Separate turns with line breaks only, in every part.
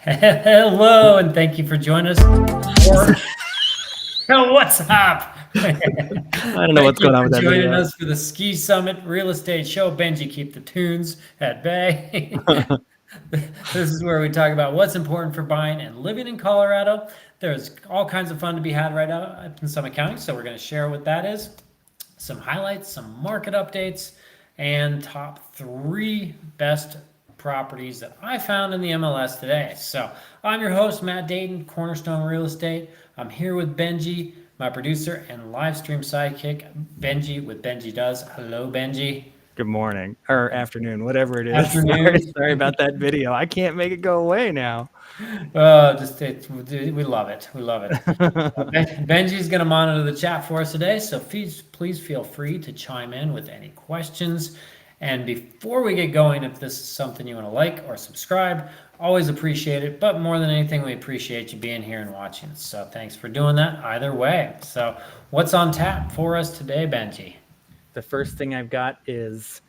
Hello, and thank you for joining us. What's up?
I don't know what's going on with that
joining
video.
us for the Ski Summit Real Estate Show. Benji, keep the tunes at bay. This is where we talk about what's important for buying and living in Colorado. There's all kinds of fun to be had right out in Summit County, so we're going to share what that is, some highlights, some market updates, and top 3 best properties that I found in the MLS today. So I'm your host, Matt Dayton, Cornerstone Real Estate. I'm here with Benji, my producer and live stream sidekick, Benji with Benji Does. Hello, Benji.
Good morning or afternoon, whatever it is.
Afternoon.
Sorry about that video. I can't make it go away now.
We love it. We love it. Benji's going to monitor the chat for us today, so please feel free to chime in with any questions. And before we get going, if this is something you want to like or subscribe, always appreciate it. But more than anything, we appreciate you being here and watching. So thanks for doing that either way. So what's on tap for us today, Benji?
The first thing I've got is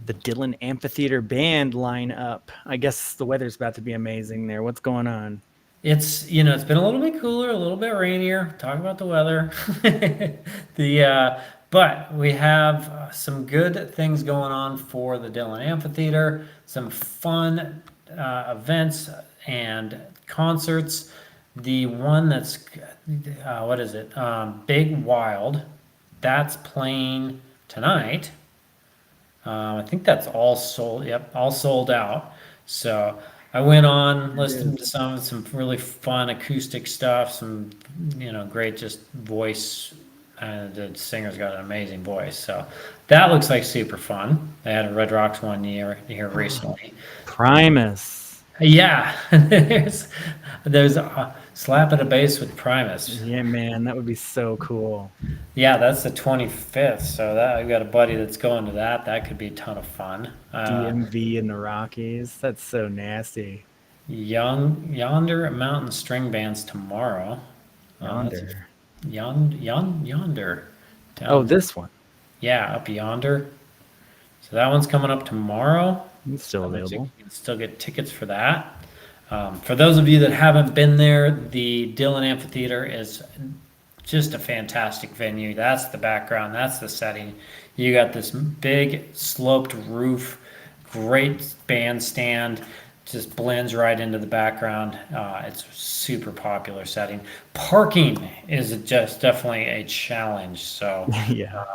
the Dillon Amphitheater Band lineup. I guess the weather's about to be amazing there. What's going on?
It's been a little bit cooler, a little bit rainier. Talk about the weather. But we have some good things going on for the Dillon Amphitheater, some fun events and concerts. The one that's, Big Wild, that's playing tonight. I think that's all sold. Yep, all sold out. So I went on, listened to some really fun acoustic stuff, some great just voice. The singer's got an amazing voice, so that looks like super fun. They had a Red Rocks one year here recently.
Primus.
Yeah, there's a slap at a bass with Primus.
Yeah, man, that would be so cool.
Yeah, that's the 25th. So that I've got a buddy that's going to that. That could be a ton of fun.
DMV in the Rockies. That's so nasty.
Yonder Mountain String Band's tomorrow.
Yonder.
Yonder.
This one.
Yeah, up yonder. So that one's coming up tomorrow.
It's still available.
You can still get tickets for that. For those of you that haven't been there, the Dillon Amphitheater is just a fantastic venue. That's the background. That's the setting. You got this big sloped roof, great bandstand, just blends right into the background. It's a super popular setting. Parking is just definitely a challenge. So
yeah,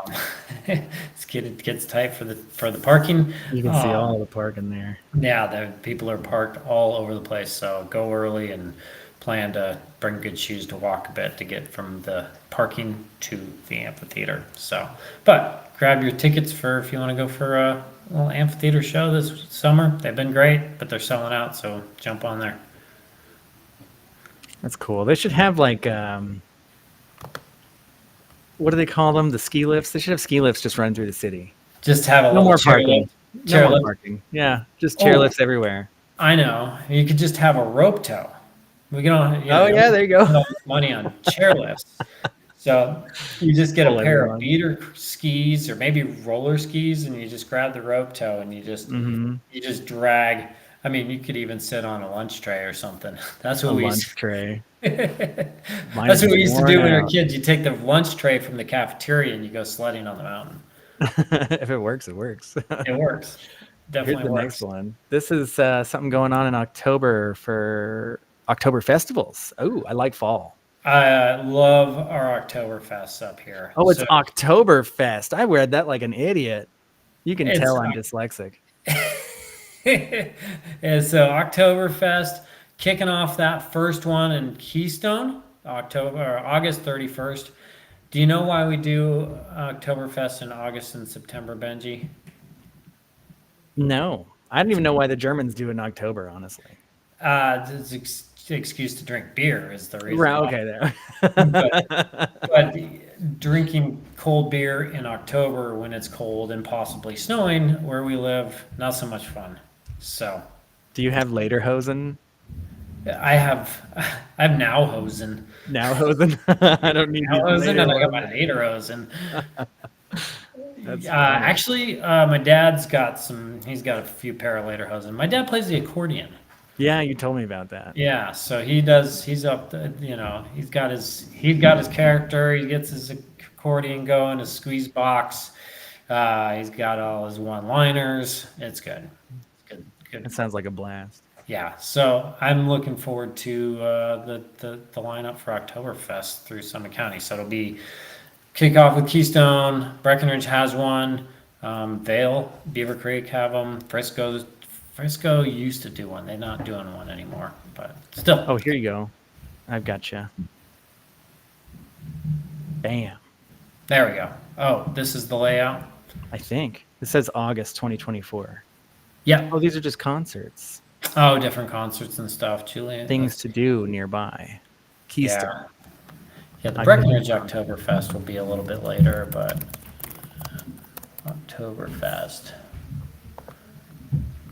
it gets tight for the parking.
You can see all the parking there. Yeah,
the people are parked all over the place. So go early and plan to bring good shoes to walk a bit to get from the parking to the amphitheater. So, but grab your tickets for if you want to go for a little amphitheater show this summer. They've been great, but they're selling out, so jump on there.
That's cool. They should have like what do they call them? The ski lifts. They should have ski lifts just run through the city.
Just have a
no more parking.
No
more parking. Yeah, just chairlifts everywhere.
I know. You could just have a rope tow. We can.
Yeah, there you go.
Money on chairlifts. So you just get a pair of beater skis or maybe roller skis, and you just grab the rope tow and you just drag. I mean, you could even sit on a lunch tray or something. That's what
tray.
That's what we used to do when we were kids. You take the lunch tray from the cafeteria and you go sledding on the mountain.
If it works, it works.
It works. Definitely.
Here's the next one. This is something going on in October for October festivals. Oh, I like fall.
I love our Oktoberfest up here.
Oh, it's Oktoberfest. I read that like an idiot. You can tell I'm dyslexic.
And so Oktoberfest, kicking off that first one in Keystone, August 31st. Do you know why we do Oktoberfest in August and September, Benji?
No. I don't even know why the Germans do it in October, honestly.
It's excuse to drink beer is the reason.
Right, okay, there.
but drinking cold beer in October when it's cold and possibly snowing where we live, not so much fun. So,
do you have lederhosen?
I have Nauhosen.
Nauhosen? I don't need
Nauhosen, and I got my lederhosen.
That's funny.
Actually, my dad's got some. He's got a few paralater houses. My dad plays the accordion.
Yeah, you told me about that.
Yeah, so he does. He's up. He's got his character. He gets his accordion going. His squeeze box. He's got all his one-liners. It's good. Good.
It
Good.
sounds like a blast.
Yeah. So I'm looking forward to the lineup for Oktoberfest through Summit County. So it'll be kick off with Keystone. Breckenridge has one. Vale, Beaver Creek have them. Frisco used to do one. They're not doing one anymore, but still.
Oh, here you go. I've got you. Bam.
There we go. Oh, this is the layout.
I think it says August 2024.
Yeah.
Oh, these are just concerts.
Oh, different concerts and stuff. Julian.
Things to do nearby. Keystone.
Yeah. Yeah, the Breckenridge Oktoberfest will be a little bit later, but Oktoberfest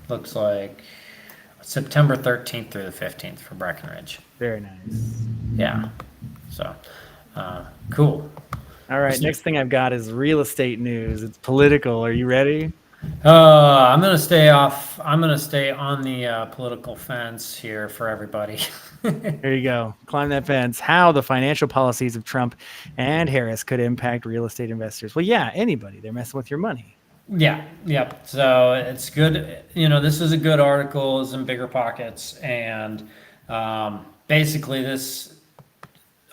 looks like September 13th through the 15th for Breckenridge.
Very nice.
Yeah. So, cool.
All right. Next thing I've got is real estate news. It's political. Are you ready?
I'm gonna stay off. I'm gonna stay on the political fence here for everybody.
There you go. Climb that fence. How the financial policies of Trump and Harris could impact real estate investors. Well, yeah, anybody. They're messing with your money.
Yeah, yep. So it's good. This is a good article. It's in bigger pockets, and basically, this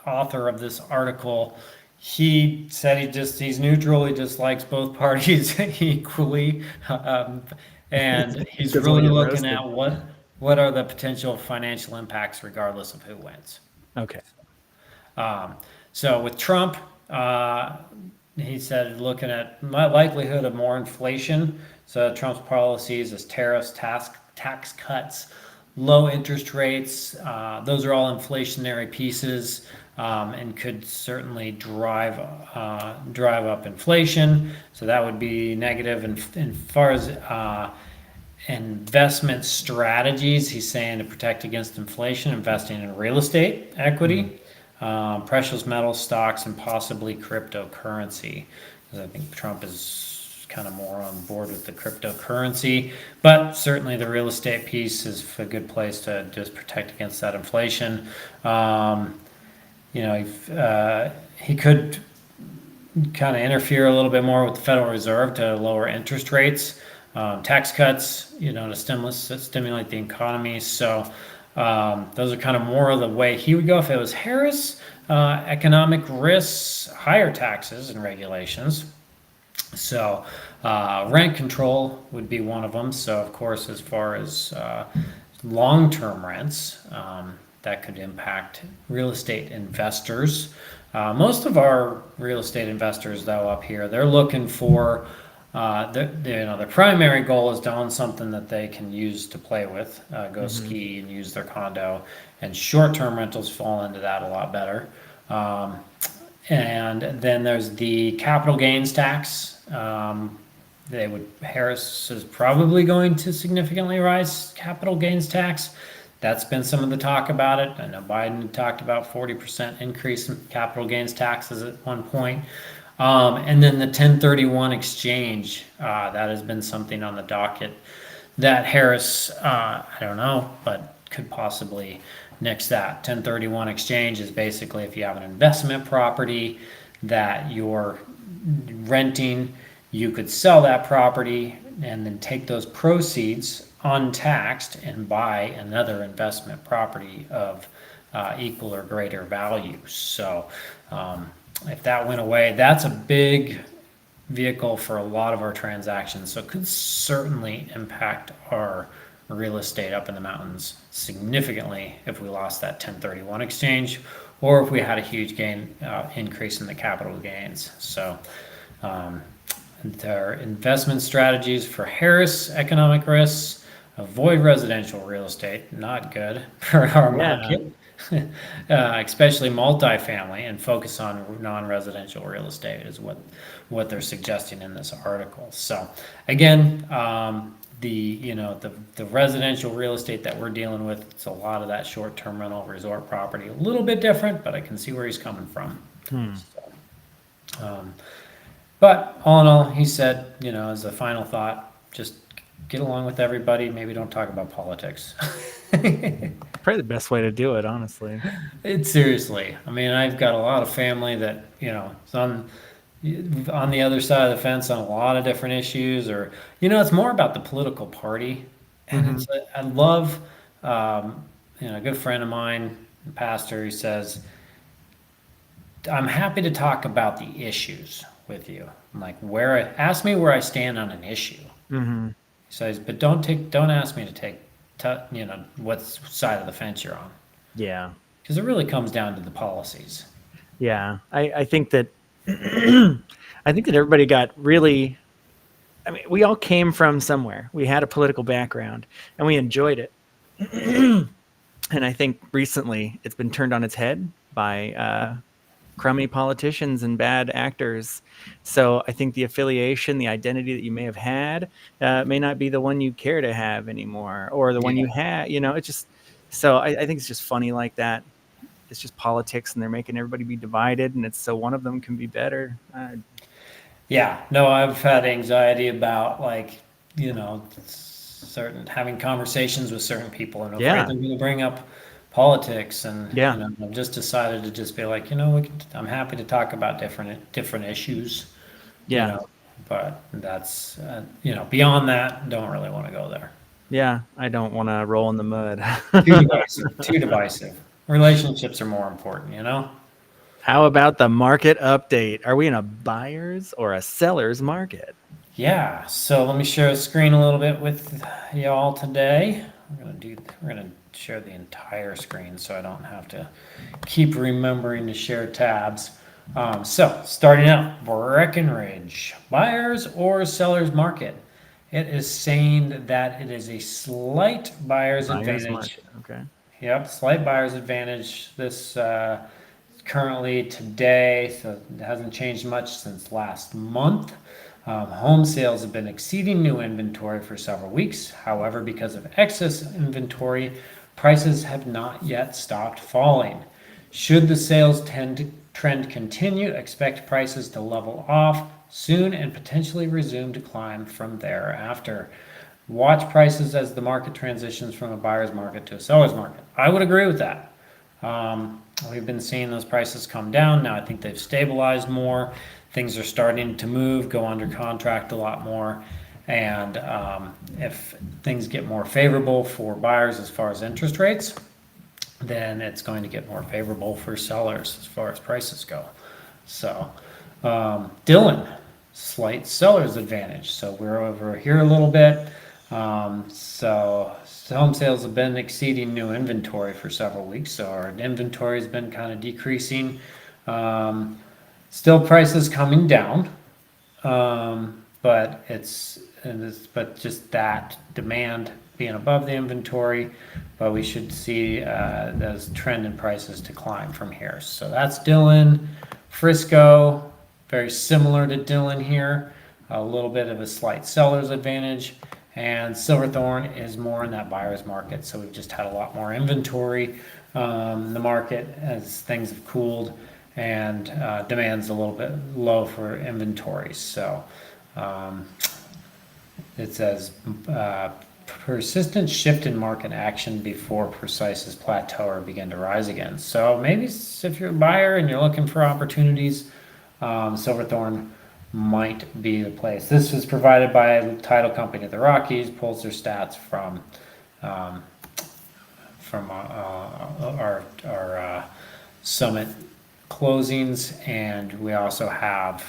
author of this article, he said he's neutral. He dislikes both parties equally, and he's
Doesn't
really
wanna get
looking at what are the potential financial impacts regardless of who wins.
Okay.
So with Trump, he said looking at likelihood of more inflation. So Trump's policies as tariffs, tax cuts, low interest rates, those are all inflationary pieces, and could certainly drive up inflation. So that would be negative. And as far as investment strategies, he's saying to protect against inflation, investing in real estate equity, precious metal stocks, and possibly cryptocurrency. Because I think Trump is kind of more on board with the cryptocurrency, but certainly the real estate piece is a good place to just protect against that inflation. He could kind of interfere a little bit more with the Federal Reserve to lower interest rates, tax cuts, to stimulate the economy. So those are kind of more of the way he would go. If it was Harris, economic risks, higher taxes and regulations. So rent control would be one of them. So of course, as far as long-term rents, that could impact real estate investors. Most of our real estate investors, though, up here, they're looking for the primary goal is to own something that they can use to play with, go ski and use their condo, and short-term rentals fall into that a lot better. And then there's the capital gains tax. Harris is probably going to significantly rise capital gains tax. That's been some of the talk about it. I know Biden talked about 40% increase in capital gains taxes at one point. And then the 1031 exchange, that has been something on the docket that Harris, I don't know, but could possibly nix that. 1031 exchange is basically if you have an investment property that you're renting, you could sell that property and then take those proceeds untaxed and buy another investment property of equal or greater value. So if that went away, that's a big vehicle for a lot of our transactions. So it could certainly impact our real estate up in the mountains significantly if we lost that 1031 exchange or if we had a huge increase in the capital gains. So their investment strategies for Harris economic risks: avoid residential real estate, not good for our market, especially multifamily, and focus on non-residential real estate is what they're suggesting in this article. So again, the residential real estate that we're dealing with, it's a lot of that short-term rental resort property, a little bit different, but I can see where he's coming from. But all in all, he said, as a final thought, just get along with everybody. Maybe don't talk about politics.
Probably the best way to do it, honestly.
It's seriously. I mean, I've got a lot of family that, is on the other side of the fence on a lot of different issues, or, it's more about the political party. And
Hmm.
I love, a good friend of mine, a pastor, he says, I'm happy to talk about the issues with you. I'm like, ask me where I stand on an issue.
Hmm.
He says, but don't ask me to take, what side of the fence you're on.
Yeah.
Because it really comes down to the policies.
Yeah. I think that I think that everybody got really, I mean, we all came from somewhere. We had a political background and we enjoyed it. And I think recently it's been turned on its head by crummy politicians and bad actors. So I think the affiliation, the identity that you may have had, may not be the one you care to have anymore, or the one
Yeah.
you had. It's just so I think it's just funny like that. It's just politics, and they're making everybody be divided, and it's so one of them can be better.
Yeah. No, I've had anxiety about certain having conversations with certain people and afraid
Yeah,
they're going to bring up politics. And,
yeah,
I've just decided to just be like, I'm happy to talk about different issues, you
yeah,
know, but that's, beyond that, don't really want to go there.
yeah. I don't want to roll in the mud.
Too divisive, too divisive. Relationships are more important.
How about the market update? Are we in a buyer's or a seller's market?
Yeah, so let me share a screen a little bit with y'all today. We're gonna share the entire screen so I don't have to keep remembering to share tabs. So starting out, Breckenridge, buyers or sellers market. It is saying that it is a slight buyer's
Buyer's
advantage.
market. Okay.
Yep, slight buyer's advantage. This currently today, so it hasn't changed much since last month. Home sales have been exceeding new inventory for several weeks. However, because of excess inventory, prices have not yet stopped falling. Should the sales trend continue, expect prices to level off soon and potentially resume to climb from thereafter. Watch prices as the market transitions from a buyer's market to a seller's market. I would agree with that. We've been seeing those prices come down. Now I think they've stabilized more. Things are starting to move, go under contract a lot more. And if things get more favorable for buyers as far as interest rates, then it's going to get more favorable for sellers as far as prices go. So, Dylan, slight seller's advantage. So we're over here a little bit. So home sales have been exceeding new inventory for several weeks. So our inventory has been kind of decreasing. Still prices coming down. But but just that demand being above the inventory, but we should see those trend in prices to climb from here. So that's Dillon. Frisco, very similar to Dillon here, a little bit of a slight seller's advantage. And Silverthorne is more in that buyer's market. So we've just had a lot more inventory in the market as things have cooled, and demand's a little bit low for inventory. So it says persistent shift in market action before prices plateau or begin to rise again. So maybe if you're a buyer and you're looking for opportunities, Silverthorne might be the place. This was provided by a title company of the Rockies, pulls their stats from our summit closings, and we also have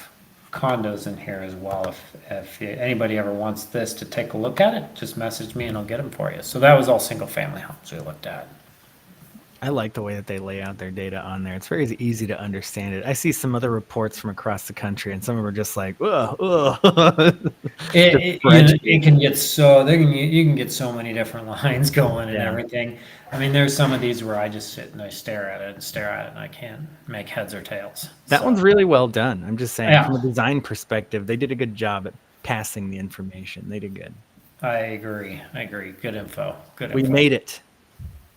condos in here as well. If anybody ever wants this to take a look at it, just message me and I'll get them for you. So that was all single family homes we looked at.
I like the way that they lay out their data on there. It's very easy to understand it. I see some other reports from across the country, and some of them are just like, ugh, ugh.
It can get you can get so many different lines going and
Yeah.
everything. I mean, there's some of these where I just sit and I stare at it and I can't make heads or tails.
That
So,
one's really well done. I'm just saying,
yeah,
from a design perspective, they did a good job at passing the information. They did good.
I agree. Good info.
We made it.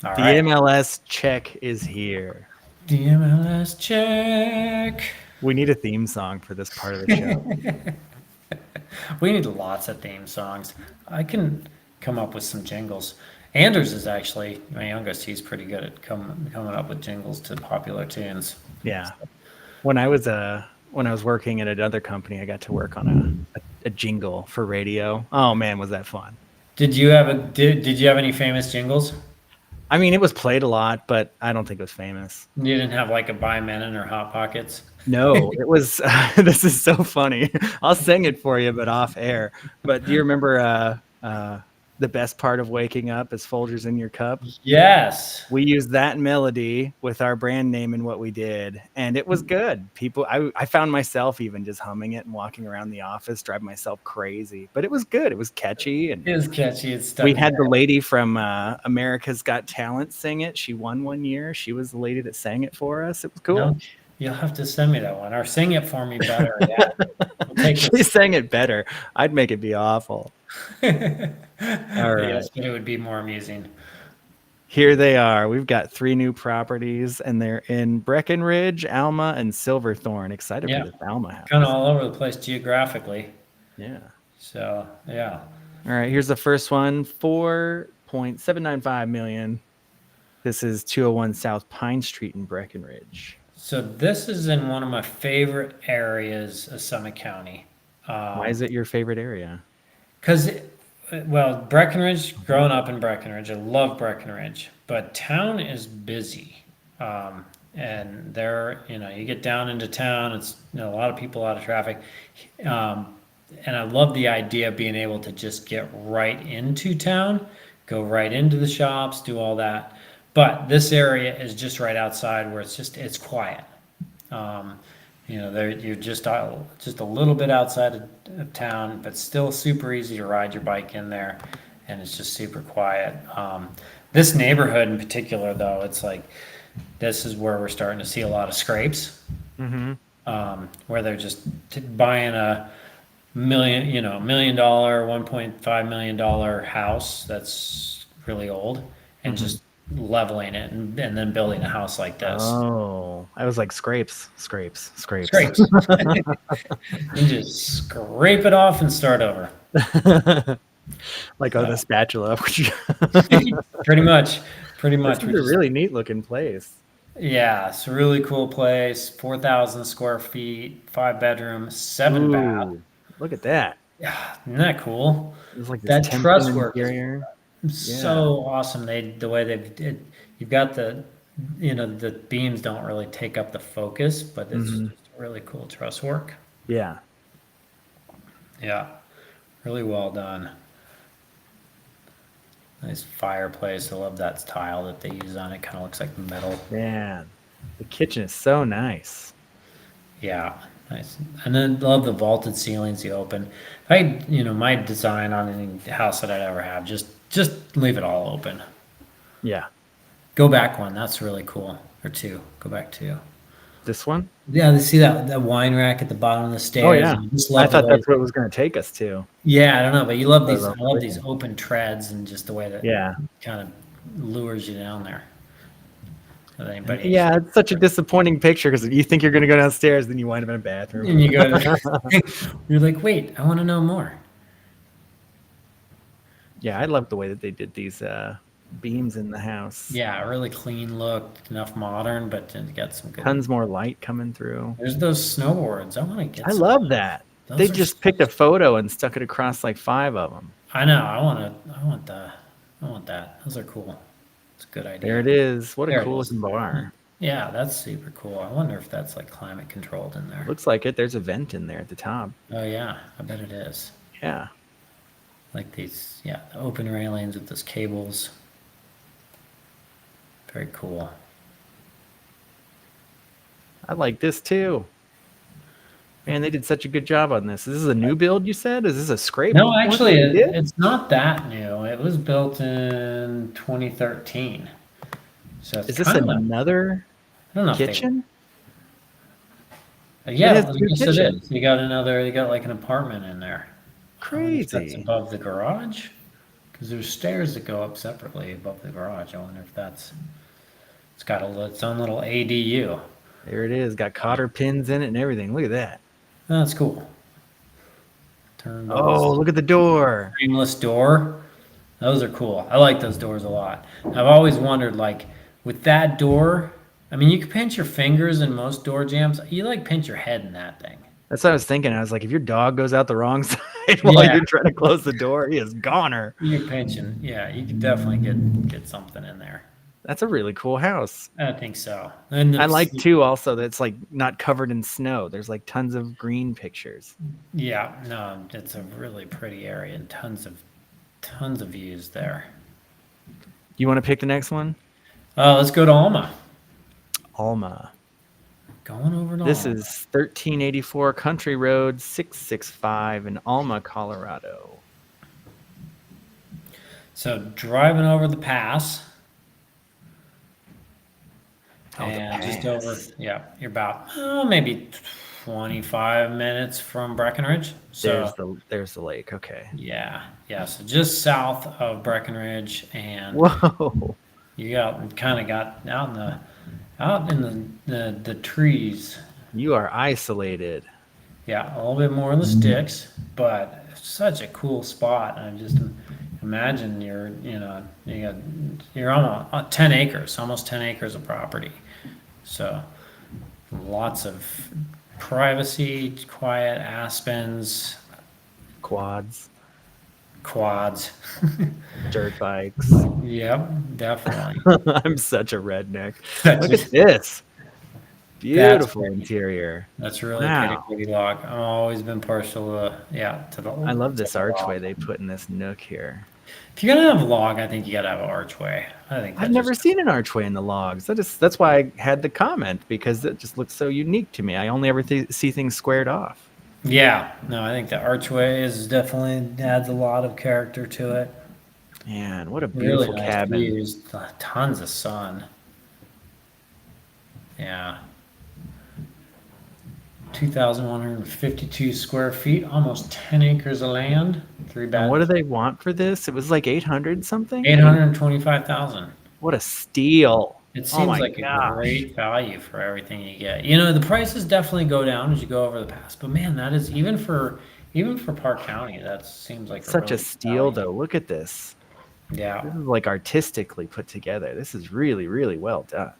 All
The
right.
MLS check is here.
The MLS check.
We need a theme song for this part of the show.
We need lots of theme songs. I can come up with some jingles. Anders is actually my youngest. He's pretty good at coming up with jingles to popular tunes.
Yeah. When I was working at another company, I got to work on a jingle for radio. Oh man, was that fun.
Did you have any famous jingles?
I mean, it was played a lot, but I don't think it was famous.
You didn't have like a By Menon or Hot Pockets?
No, it was this is so funny. I'll sing it for you, but off air. But do you remember the best part of waking up is Folgers in your cup?
Yes.
We used that melody with our brand name and what we did, and it was good. I found myself even just humming it and walking around the office, driving myself crazy. But it was good. It was catchy, and
It was catchy. It's stuck.
we had the lady from America's Got Talent sing it. She won one year. She was the lady that sang it for us. It was cool.
No, you'll have to send me that one or sing it for me better. Yeah. We'll take
She sang it better. I'd make it be awful. All right.
Yes, but it would be more amusing.
Here they are. We've got 3 new properties, and they're in Breckenridge, Alma, and Silverthorne. Excited
Yeah.
for this Alma house.
Kind of all over the place geographically.
Yeah.
So, yeah.
All right. Here's the first one. 4.795 million. This is 201 South Pine Street in Breckenridge.
So this is in one of my favorite areas of Summit County.
Why is it your favorite area?
Because, well, Breckenridge, growing up in Breckenridge, I love Breckenridge, but town is busy. And there, you get down into town, it's a lot of people, a lot of traffic. And I love the idea of being able to just get right into town, go right into the shops, do all that. But this area is just right outside where it's quiet. You're just a little bit outside of town, but still super easy to ride your bike in there, and it's just super quiet. This neighborhood in particular, though, it's like this is where we're starting to see a lot of scrapes, where they're just buying a $1 million, $1.5 million house that's really old, and just leveling it and then building a house like this.
Oh, I was like scrapes.
Scrapes. You just scrape it off and start over.
Like on a spatula.
Pretty much.
It's a really neat looking place.
Yeah, it's a really cool place. 4,000 square feet, 5 bedrooms, 7 bath.
Look at that.
Yeah, isn't that cool?
It's like
That
this
truss
Tempton
work is
interior.
so awesome. The way they've did, you've got the beams don't really take up the focus, but it's just really cool truss work.
Yeah.
Yeah, really well done. Nice fireplace. I love that tile that they use on it. Kind of looks like metal.
Man, the kitchen is so nice.
Yeah, nice. And then love the vaulted ceilings you open. My design on any house that I'd ever have, just leave it all open.
Yeah.
Go back one. That's really cool. Or 2. Go back 2.
This one?
Yeah, you see that wine rack at the bottom of the stairs?
Oh yeah. I thought that's
what
what it was going to take us to.
Yeah, I don't know, but you love these. I love these open treads and just the way that kind of lures you down there.
Yeah, it's such a disappointing picture because you think you're going to go downstairs, then you wind up in a bathroom.
And you go, you're like, wait, I want to know more.
Yeah, I love the way that they did these beams in the house.
Yeah, really clean look, enough modern, but you got some good.
Tons more light coming through.
There's those snowboards. I want to get.
I love that. They just picked a photo and stuck it across like 5 of them.
I know. I want that. Those are cool. It's a good idea.
There it is. What a cool looking bar.
Yeah, that's super cool. I wonder if that's like climate controlled in there.
Looks like it. There's a vent in there at the top.
Oh yeah, I bet it is.
Yeah.
Like these, the open railings with those cables. Very cool.
I like this too. Man, they did such a good job on this. This is a new build, you said? Is this a scrape?
No, actually, it's not that new. It was built in 2013. So
is this another kitchen?
Yeah, yes, it is. You got like an apartment in there.
Crazy.
That's above the garage, because there's stairs that go up separately above the garage. I wonder if it's got its own little ADU.
There it is. Got cotter pins in it and everything. Look at that.
That's cool. Turn
Oh, look at the door.
frameless door. Those are cool. I like those doors a lot. I've always wondered, like, with that door, I mean, you can pinch your fingers in most door jambs. You like pinch your head in that thing.
That's what I was thinking. I was like, if your dog goes out the wrong side while
Yeah.
you're trying to close the door, he is goner.
You're pinching. Yeah, you could definitely get something in there.
That's a really cool house.
I think so. And
I like too also that it's like not covered in snow. There's like tons of green pictures.
yeah, no, it's a really pretty area and tons of views there.
You want to pick the next one?
Let's go to Alma.
Alma.
Going over to
This
Alma.
is 1384 Country Road 665 in Alma, Colorado.
So driving over the pass.
Oh, the
And just
pass.
over, yeah, you're about maybe 25 minutes from Breckenridge. So
There's the lake. Okay.
yeah, so just south of Breckenridge, and
Whoa.
you kind of got out in the trees.
You are isolated.
Yeah, a little bit more in the sticks, but such a cool spot. I just imagine you're almost 10 acres, almost 10 acres of property. So lots of privacy, quiet aspens,
Quads,
quads.
dirt bikes.
Yep, definitely.
I'm such a redneck.
That's
Look
just-
at this. Beautiful
great.
interior.
That's really
Wow.
pretty log. I've always been partial to the.
I love this
to the log.
archway they put in this nook here.
If you're gonna have a log, I think you gotta have an archway. I think
I've never seen an archway in the logs. That's why I had the comment, because it just looks so unique to me. I only ever see things squared off.
Yeah, no, I think the archway is definitely adds a lot of character to it.
Man, what a
Really
beautiful
nice
cabin.
views, tons of sun. Yeah. 2,152 square feet, almost 10 acres of land, 3
And
beds.
what do they want for this? It was like 800 something?
825,000.
What a steal.
It
Oh
seems
my
like a
gosh.
great value for everything you get. You know, the prices definitely go down as you go over the pass, but man, that is even for Park County, that seems like
Such a
really
steal,
value.
though. Look at this.
Yeah,
This is like artistically put together. This is really, really well done.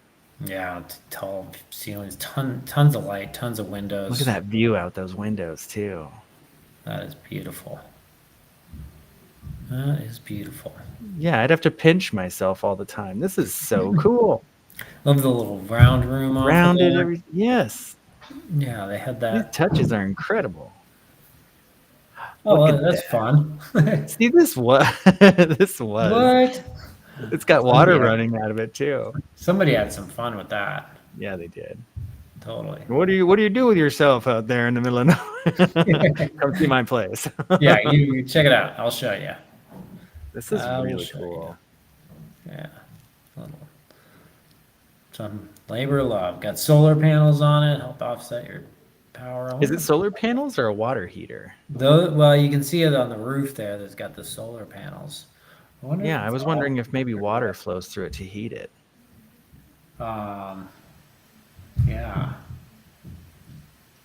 yeah, tall ceilings, tons of light, tons of windows.
Look at that view out those windows, too.
That is beautiful. That is beautiful.
Yeah, I'd have to pinch myself all the time. This is so cool.
Love the little round room off of
Rounded,
there.
yes.
Yeah, they had
These
that.
touches are incredible.
Oh,
look at
that's fun.
See, this was. This was.
What?
It's got water
Yeah.
running out of it, too.
Somebody had some fun with that.
Yeah, they did.
Totally.
What do you do with yourself out there in the middle of nowhere? Come see my place.
Yeah, you check it out. I'll show you.
This is
I will
really
show you.
cool.
Yeah. Some labor of love. Got solar panels on it, help offset your power.
Is it solar panels or a water heater?
Well, you can see it on the roof there. That's got the solar panels.
Yeah, I was wondering if maybe water flows through it to heat it.
Yeah.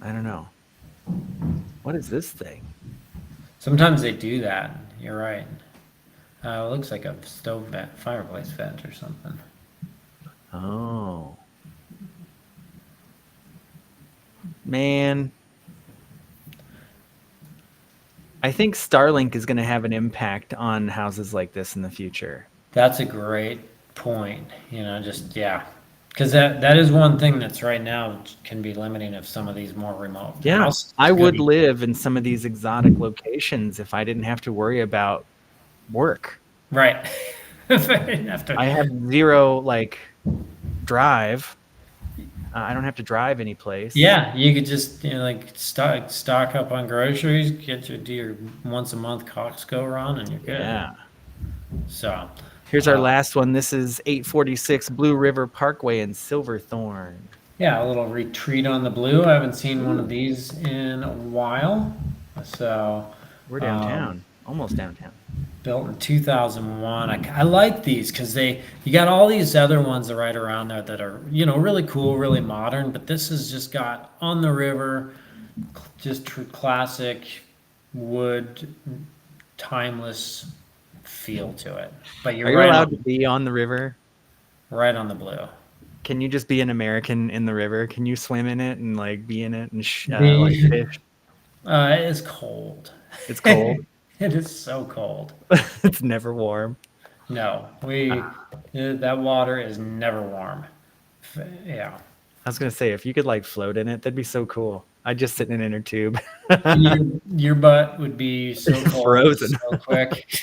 I don't know. What is this thing?
Sometimes they do that. You're right. It looks like a stove vent, fireplace vent or something.
Oh. Man. I think Starlink is going to have an impact on houses like this in the future.
That's a great point. Just yeah, because that is one thing that's right now can be limiting of some of these more remote.
Yeah,
houses.
I would live in some of these exotic locations if I didn't have to worry about work.
Right. If I didn't have to.
I have zero drive. I don't have to drive any place.
Yeah, you could just stock up on groceries, do your once a month Costco run, and you're good.
Yeah.
So
Here's our last one. This is 846 Blue River Parkway in Silverthorne.
yeah, a little retreat on the blue. I haven't seen one of these in a while. So
We're downtown, almost downtown.
built in 2001. I like these because you got all these other ones that are right around there that are, really cool, really modern, but this has just got on the river, just classic wood, timeless feel to it. But
Are
you're
you
right
allowed to
on,
be on the river?
right on the blue.
Can you just be an American in the river? Can you swim in it and like be in it and like
The
fish?
it's cold.
It's cold.
It is so cold.
It's never warm.
No,
Ah.
that water is never warm. Yeah.
I was gonna say if you could like float in it, that'd be so cool. I'd just sit in an inner tube.
Your butt would be so cold
Frozen.
so quick.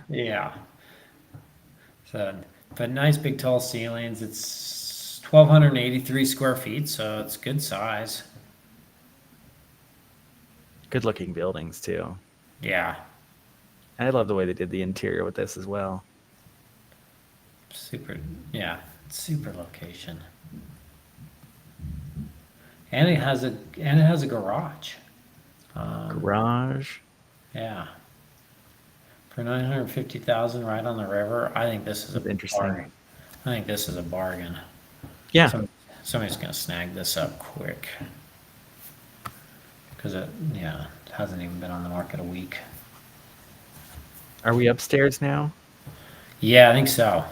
Yeah. So, but nice big tall ceilings. It's 1,283 square feet, so it's good size.
Good looking buildings too.
Yeah.
I love the way they did the interior with this as well.
Super. Yeah. Super location. And it has a garage.
Garage.
Yeah. For 950,000 right on the river, I think this is
That's
a
interesting.
bargain. I think this is a bargain.
Yeah.
Somebody's gonna snag this up quick. Because it hasn't even been on the market a week.
Are we upstairs now?
Yeah, I think so.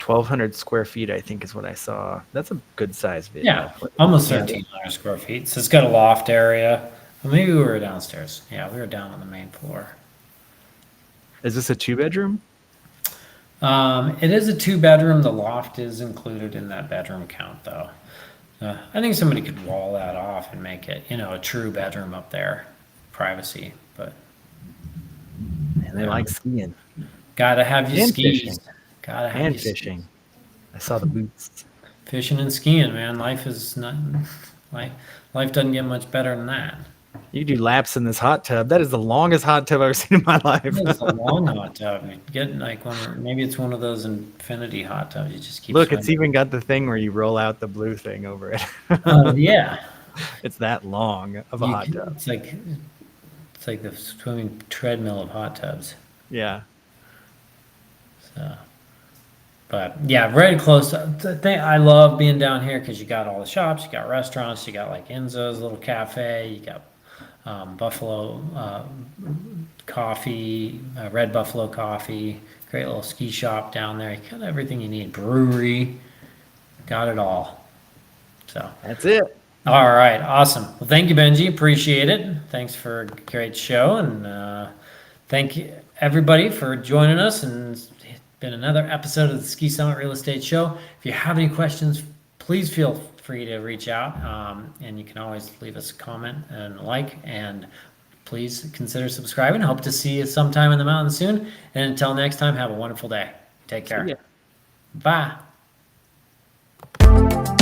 1,200 square feet, I think, is what I saw. That's a good size video.
Yeah, almost
Yeah.
1,300 square feet. So it's got a loft area. Well, maybe we were downstairs. Yeah, we were down on the main floor.
Is this a 2-bedroom?
It is a 2-bedroom. The loft is included in that bedroom count, though. I think somebody could wall that off and make it, a true bedroom up there, privacy. But
And they like skiing
gotta have your
and
skis.
fishing.
Gotta have
And
your
fishing. I saw the boots.
fishing and skiing, man. Life is not life doesn't get much better than that.
You do laps in this hot tub. That is the longest hot tub I've ever seen in my life.
It's a long hot tub. You get like maybe it's one of those infinity hot tubs. You just keep
Look, it's
swimming.
even got the thing where you roll out the blue thing over it.
Yeah.
It's that long of a hot tub.
It's like the swimming treadmill of hot tubs.
Yeah.
So, but yeah, very close. I love being down here because you got all the shops, you got restaurants, you got like Enzo's little cafe, you got Buffalo coffee, Red Buffalo coffee, great little ski shop down there. You got everything you need. Brewery, got it all. So
That's it.
all right, awesome. Well, thank you, Benji. Appreciate it. Thanks for a great show, and thank you everybody for joining us. And it's been another episode of the Ski Summit Real Estate Show. If you have any questions, please feel free to reach out, and you can always leave us a comment and and please consider subscribing. Hope to see you sometime in the mountains soon. And until next time, have a wonderful day. Take care.
See ya.
Bye.